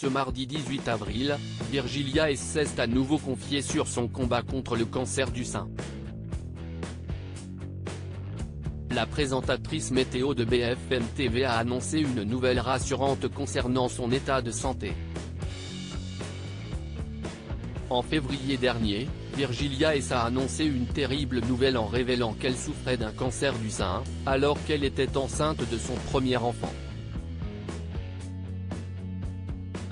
Ce mardi 18 avril, Virgilia S s'est à nouveau confiée sur son combat contre le cancer du sein. La présentatrice météo de BFM TV a annoncé une nouvelle rassurante concernant son état de santé. En février dernier, Virgilia S a annoncé une terrible nouvelle en révélant qu'elle souffrait d'un cancer du sein, alors qu'elle était enceinte de son premier enfant.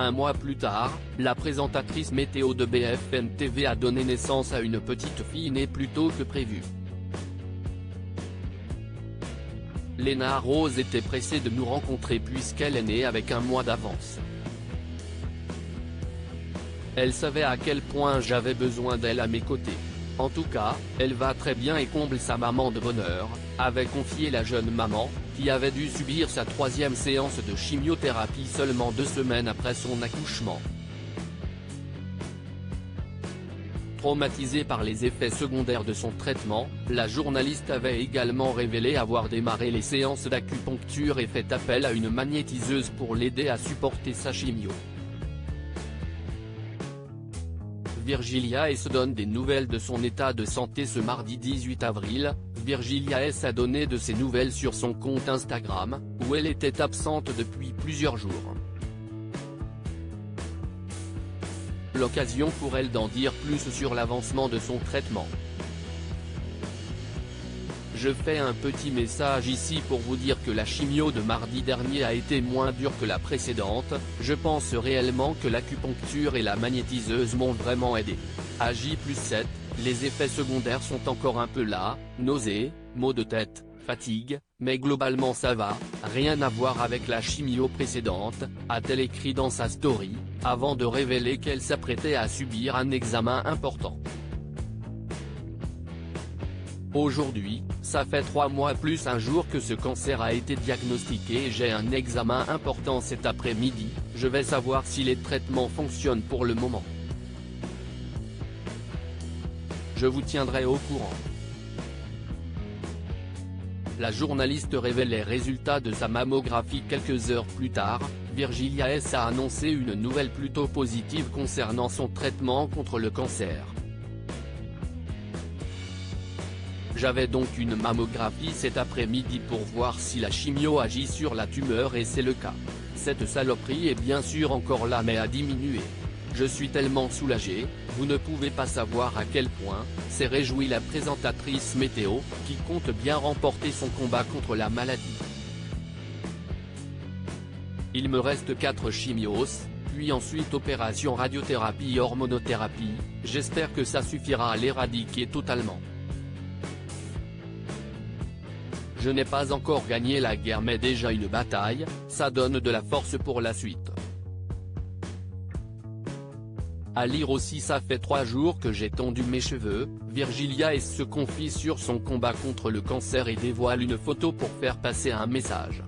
Un mois plus tard, la présentatrice météo de BFM TV a donné naissance à une petite fille née plus tôt que prévu. Léna Rose était pressée de nous rencontrer puisqu'elle est née avec un mois d'avance. Elle savait à quel point j'avais besoin d'elle à mes côtés. En tout cas, elle va très bien et comble sa maman de bonheur, avait confié la jeune maman, qui avait dû subir sa 3e séance de chimiothérapie seulement 2 semaines après son accouchement. Traumatisée par les effets secondaires de son traitement, la journaliste avait également révélé avoir démarré les séances d'acupuncture et fait appel à une magnétiseuse pour l'aider à supporter sa chimio. Virgilia S donne des nouvelles de son état de santé ce mardi 18 avril, Virgilia S a donné de ses nouvelles sur son compte Instagram, où elle était absente depuis plusieurs jours. L'occasion pour elle d'en dire plus sur l'avancement de son traitement. Je fais un petit message ici pour vous dire que la chimio de mardi dernier a été moins dure que la précédente, je pense réellement que l'acupuncture et la magnétiseuse m'ont vraiment aidé. À J+7, les effets secondaires sont encore un peu là, nausées, maux de tête, fatigue, mais globalement ça va, rien à voir avec la chimio précédente, a-t-elle écrit dans sa story, avant de révéler qu'elle s'apprêtait à subir un examen important. Aujourd'hui, ça fait 3 mois plus un jour que ce cancer a été diagnostiqué et j'ai un examen important cet après-midi, je vais savoir si les traitements fonctionnent pour le moment. Je vous tiendrai au courant. La journaliste révèle les résultats de sa mammographie quelques heures plus tard, Virgilia S a annoncé une nouvelle plutôt positive concernant son traitement contre le cancer. J'avais donc une mammographie cet après-midi pour voir si la chimio agit sur la tumeur et c'est le cas. Cette saloperie est bien sûr encore là mais a diminué. Je suis tellement soulagé, vous ne pouvez pas savoir à quel point, s'est réjouie la présentatrice météo, qui compte bien remporter son combat contre la maladie. Il me reste 4 chimios, puis ensuite opération radiothérapie et hormonothérapie, j'espère que ça suffira à l'éradiquer totalement. Je n'ai pas encore gagné la guerre mais déjà une bataille, ça donne de la force pour la suite. À lire aussi ça fait 3 jours que j'ai tondu mes cheveux, Virgilia S se confie sur son combat contre le cancer et dévoile une photo pour faire passer un message.